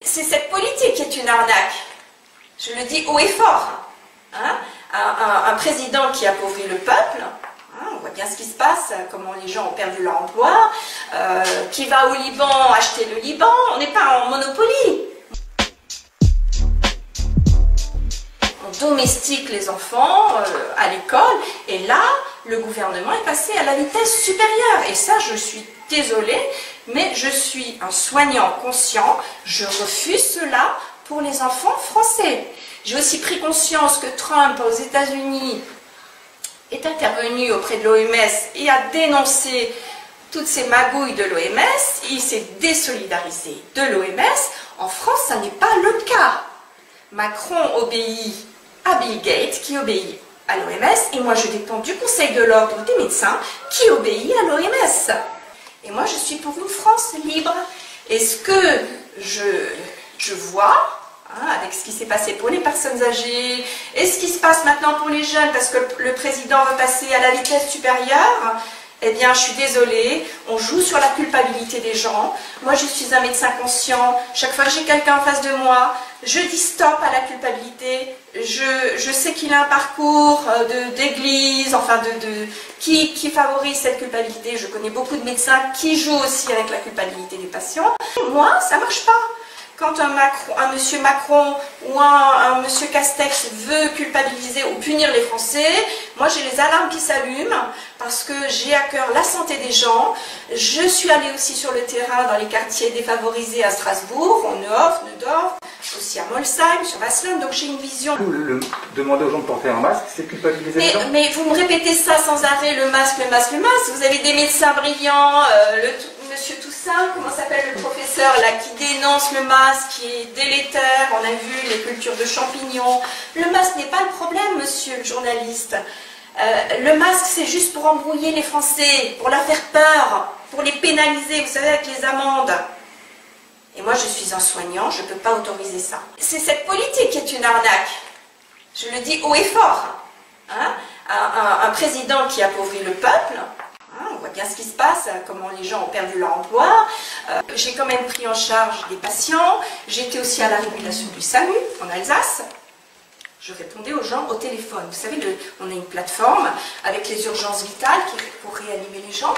C'est cette politique qui est une arnaque. Je le dis haut et fort. Hein? Un président qui appauvrit le peuple, hein, on voit bien ce qui se passe, comment les gens ont perdu leur emploi, qui va au Liban acheter le Liban, on n'est pas en monopoly. On domestique les enfants à l'école, et là, le gouvernement est passé à la vitesse supérieure. Et ça, je suis désolée, mais je suis un soignant conscient, je refuse cela pour les enfants français. J'ai aussi pris conscience que Trump, aux États-Unis, est intervenu auprès de l'OMS et a dénoncé toutes ces magouilles de l'OMS. Il s'est désolidarisé de l'OMS. En France, ça n'est pas le cas. Macron obéit à Bill Gates, qui obéit à l'OMS, et moi je dépends du Conseil de l'Ordre des médecins, qui obéit à l'OMS. Et moi je suis pour une France libre. Et ce que je vois, hein, avec ce qui s'est passé pour les personnes âgées, et ce qui se passe maintenant pour les jeunes, parce que le président va passer à la vitesse supérieure, eh bien, je suis désolée, on joue sur la culpabilité des gens. Moi, je suis un médecin conscient. Chaque fois que j'ai quelqu'un en face de moi, je dis stop à la culpabilité. Je sais qu'il a un parcours d'église, enfin, qui favorise cette culpabilité. Je connais beaucoup de médecins qui jouent aussi avec la culpabilité des patients. Moi, ça ne marche pas. Quand un monsieur Macron ou un monsieur Castex veut culpabiliser ou punir les Français, moi j'ai les alarmes qui s'allument parce que j'ai à cœur la santé des gens. Je suis allée aussi sur le terrain dans les quartiers défavorisés à Strasbourg, en Nehof, Neudorf, aussi à Molsheim, sur Wasselonne, donc j'ai une vision. Demander aux gens de porter un masque, c'est culpabiliser les gens. Mais vous me répétez ça sans arrêt, le masque, le masque, le masque. Vous avez des médecins brillants, monsieur Toussaint, comment s'appelle le professeur là, qui dénonce le masque, qui est délétère, on a vu les cultures de champignons. Le masque n'est pas le problème, monsieur le journaliste. Le masque, c'est juste pour embrouiller les Français, pour leur faire peur, pour les pénaliser, vous savez, avec les amendes. Et moi, je suis un soignant, je ne peux pas autoriser ça. C'est cette politique qui est une arnaque. Je le dis haut et fort. Hein? Un président qui appauvrit le peuple. On voit bien ce qui se passe, comment les gens ont perdu leur emploi. J'ai quand même pris en charge des patients. J'étais aussi à la régulation du SAMU en Alsace. Je répondais aux gens au téléphone. Vous savez, on a une plateforme avec les urgences vitales pour réanimer les gens.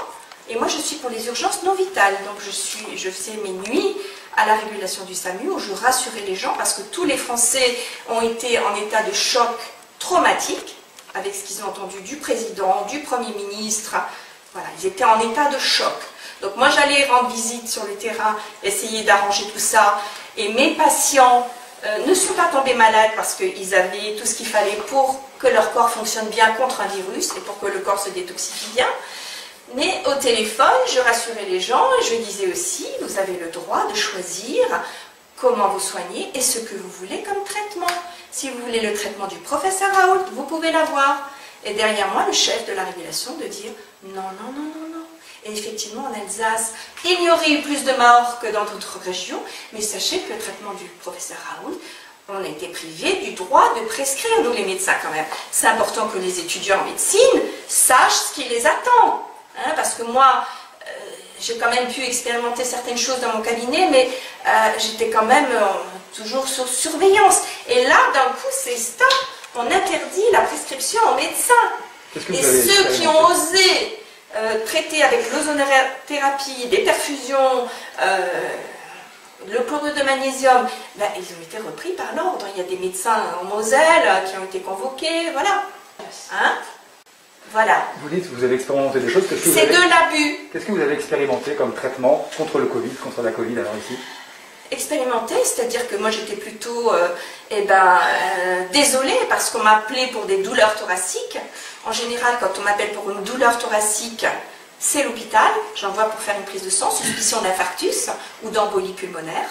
Et moi, je suis pour les urgences non vitales. Donc, je faisais mes nuits à la régulation du SAMU où je rassurais les gens parce que tous les Français ont été en état de choc traumatique avec ce qu'ils ont entendu du président, du Premier ministre. Voilà, ils étaient en état de choc. Donc moi, j'allais rendre visite sur le terrain, essayer d'arranger tout ça. Et mes patients ne sont pas tombés malades parce qu'ils avaient tout ce qu'il fallait pour que leur corps fonctionne bien contre un virus et pour que le corps se détoxifie bien. Mais au téléphone, je rassurais les gens et je disais aussi, vous avez le droit de choisir comment vous soignez et ce que vous voulez comme traitement. Si vous voulez le traitement du professeur Raoult, vous pouvez l'avoir. Et derrière moi, le chef de la régulation de dire non, non, non, non, non. Et effectivement, en Alsace, il y aurait eu plus de morts que dans d'autres régions, mais sachez que le traitement du professeur Raoult, on a été privé du droit de prescrire, nous les médecins quand même. C'est important que les étudiants en médecine sachent ce qui les attend. Hein, parce que moi, j'ai quand même pu expérimenter certaines choses dans mon cabinet, mais j'étais quand même toujours sous surveillance. Et là, d'un coup, c'est stop. On interdit la prescription aux médecins. Et ceux qui ont osé traiter avec l'ozonothérapie, des perfusions, le chlorure de magnésium, ben, ils ont été repris par l'ordre. Il y a des médecins en Moselle qui ont été convoqués, voilà. Hein? Voilà. Vous dites que vous avez expérimenté des choses. C'est de l'abus. Qu'est-ce que vous avez expérimenté comme traitement contre le Covid, contre la Covid alors ici? Expérimenté, c'est-à-dire que moi j'étais plutôt désolée parce qu'on m'appelait pour des douleurs thoraciques. En général, quand on m'appelle pour une douleur thoracique, c'est l'hôpital. J'envoie pour faire une prise de sang, suspicion d'infarctus ou d'embolie pulmonaire.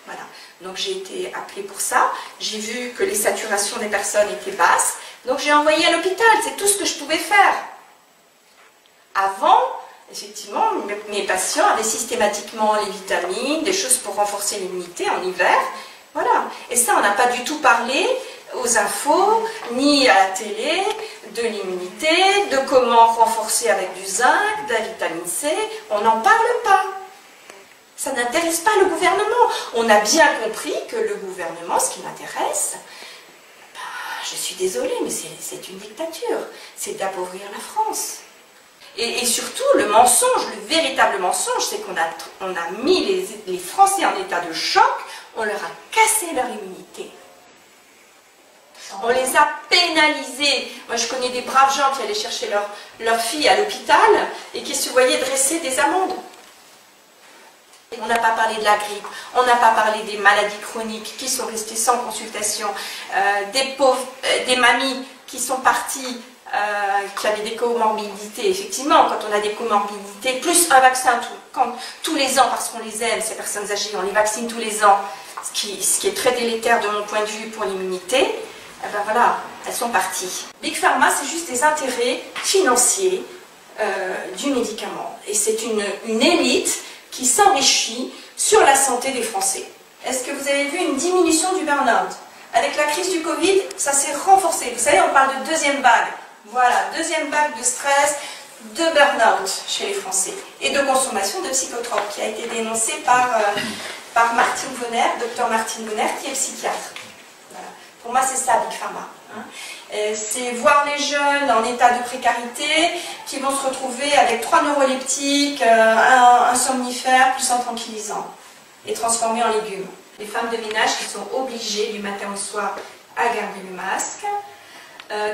Voilà. Donc j'ai été appelée pour ça. J'ai vu que les saturations des personnes étaient basses. Donc j'ai envoyé à l'hôpital. C'est tout ce que je pouvais faire. Avant, effectivement, mes patients avaient systématiquement les vitamines, des choses pour renforcer l'immunité en hiver. Voilà. Et ça, on n'a pas du tout parlé aux infos, ni à la télé, de l'immunité, de comment renforcer avec du zinc, de la vitamine C. On n'en parle pas. Ça n'intéresse pas le gouvernement. On a bien compris que le gouvernement, ce qui l'intéresse, je suis désolée, mais c'est une dictature. C'est d'appauvrir la France. Et surtout, le mensonge, le véritable mensonge, c'est qu'on a mis les Français en état de choc, on leur a cassé leur immunité. On les a pénalisés. Moi, je connais des braves gens qui allaient chercher leur fille à l'hôpital et qui se voyaient dresser des amendes. On n'a pas parlé de la grippe, on n'a pas parlé des maladies chroniques qui sont restées sans consultation, des mamies qui sont parties, qui avaient des comorbidités. Effectivement, quand on a des comorbidités, plus un vaccin tous les ans, parce qu'on les aime, ces personnes âgées, on les vaccine tous les ans, ce qui est très délétère de mon point de vue pour l'immunité, eh ben voilà, elles sont parties. Big Pharma, c'est juste des intérêts financiers du médicament. Et c'est une élite qui s'enrichit sur la santé des Français. Est-ce que vous avez vu une diminution du burn-out? Avec la crise du Covid, ça s'est renforcé. Vous savez, on parle de deuxième vague. Voilà, deuxième vague de stress, de burn-out chez les Français. Et de consommation de psychotropes, qui a été dénoncée par Martine Bonner, docteur Martine Bonner, qui est psychiatre. Voilà. Pour moi, c'est ça, Big Pharma. C'est voir les jeunes en état de précarité qui vont se retrouver avec 3 neuroleptiques, un somnifère plus un tranquillisant et transformés en légumes. Les femmes de ménage qui sont obligées du matin au soir à garder le masque,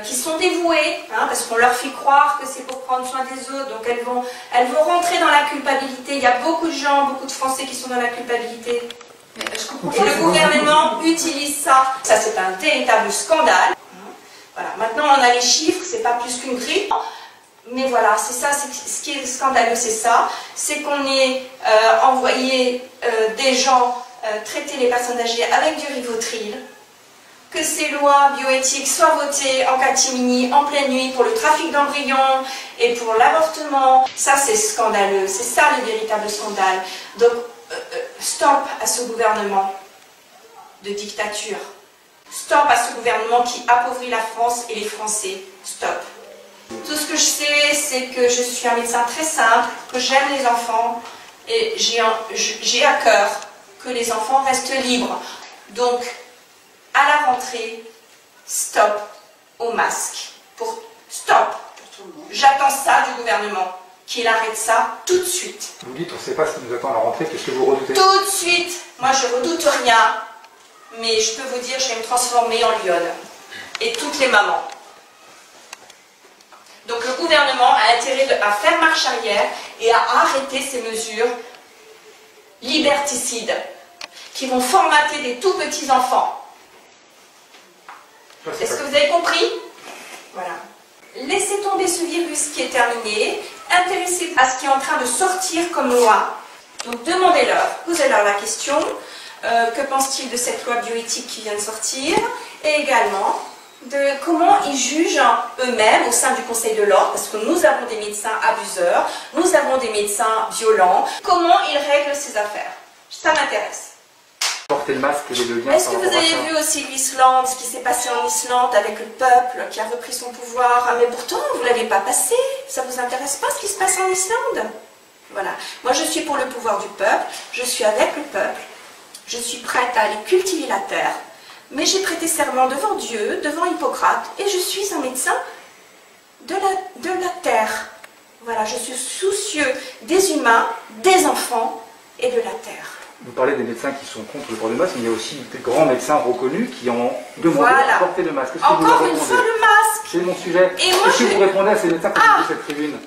qui sont dévouées, parce qu'on leur fait croire que c'est pour prendre soin des autres, donc elles vont rentrer dans la culpabilité. Il y a beaucoup de gens, beaucoup de Français qui sont dans la culpabilité. Et le gouvernement utilise ça. Ça, c'est un véritable scandale. Voilà. Maintenant, on a les chiffres, c'est pas plus qu'une grippe. Mais voilà, c'est ça, ce qui est scandaleux, c'est ça. C'est qu'on ait envoyé des gens traiter les personnes âgées avec du Rivotril, que ces lois bioéthiques soient votées en catimini, en pleine nuit, pour le trafic d'embryons et pour l'avortement. Ça, c'est scandaleux. C'est ça le véritable scandale. Donc, stop à ce gouvernement de dictature. Stop à ce gouvernement qui appauvrit la France et les Français. Stop. Tout ce que je sais, c'est que je suis un médecin très simple, que j'aime les enfants et j'ai à cœur que les enfants restent libres. Donc, à la rentrée, stop au masque. Stop. J'attends ça du gouvernement, qu'il arrête ça tout de suite. Vous dites, on ne sait pas ce qui nous attend à la rentrée, qu'est-ce que vous redoutez? Tout de suite. Moi, je redoute rien. Mais je peux vous dire, je vais me transformer en lionne. Et toutes les mamans. Donc le gouvernement a intérêt à faire marche arrière et à arrêter ces mesures liberticides qui vont formater des tout petits enfants. Est-ce que vous avez compris? Voilà. Laissez tomber ce virus qui est terminé. Intéressez-vous à ce qui est en train de sortir comme loi. Donc demandez-leur, posez-leur la question. Que pense-t-il de cette loi bioéthique qui vient de sortir? Et également, de comment ils jugent eux-mêmes au sein du Conseil de l'Ordre, parce que nous avons des médecins abuseurs, nous avons des médecins violents. Comment ils règlent ces affaires? Ça m'intéresse. Porter le masque et les liens. Est-ce que vous avez vu aussi l'Islande, ce qui s'est passé en Islande avec le peuple qui a repris son pouvoir? Mais pourtant, vous ne l'avez pas passé. Ça ne vous intéresse pas ce qui se passe en Islande? Voilà. Moi, je suis pour le pouvoir du peuple, je suis avec le peuple. Je suis prête à aller cultiver la terre, mais j'ai prêté serment devant Dieu, devant Hippocrate, et je suis un médecin de la terre. Voilà, je suis soucieux des humains, des enfants et de la terre. Vous parlez des médecins qui sont contre le port du masque, mais il y a aussi des grands médecins reconnus qui ont demandé à porter le masque. Encore une fois, le masque. C'est mon sujet. Est-ce que vous répondez à ces médecins qui ont cette tribune?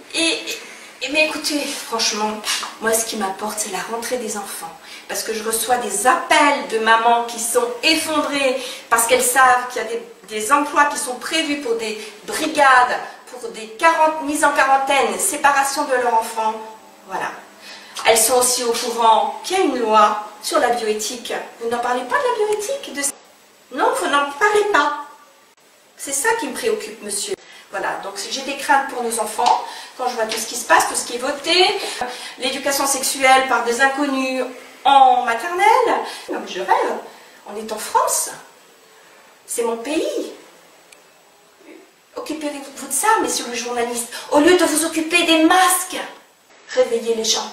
Mais écoutez, franchement, moi ce qui m'importe, c'est la rentrée des enfants. Parce que je reçois des appels de mamans qui sont effondrées parce qu'elles savent qu'il y a des emplois qui sont prévus pour des brigades, pour des mises en quarantaine, séparation de leurs enfants. Voilà. Elles sont aussi au courant qu'il y a une loi sur la bioéthique. Vous n'en parlez pas de la bioéthique? Non, vous n'en parlez pas. C'est ça qui me préoccupe, monsieur. Voilà, donc j'ai des craintes pour nos enfants, quand je vois tout ce qui se passe, tout ce qui est voté, l'éducation sexuelle par des inconnus en maternelle. Non, mais je rêve, on est en France, c'est mon pays. Occupez-vous de ça, messieurs les journalistes, au lieu de vous occuper des masques. Réveillez les gens.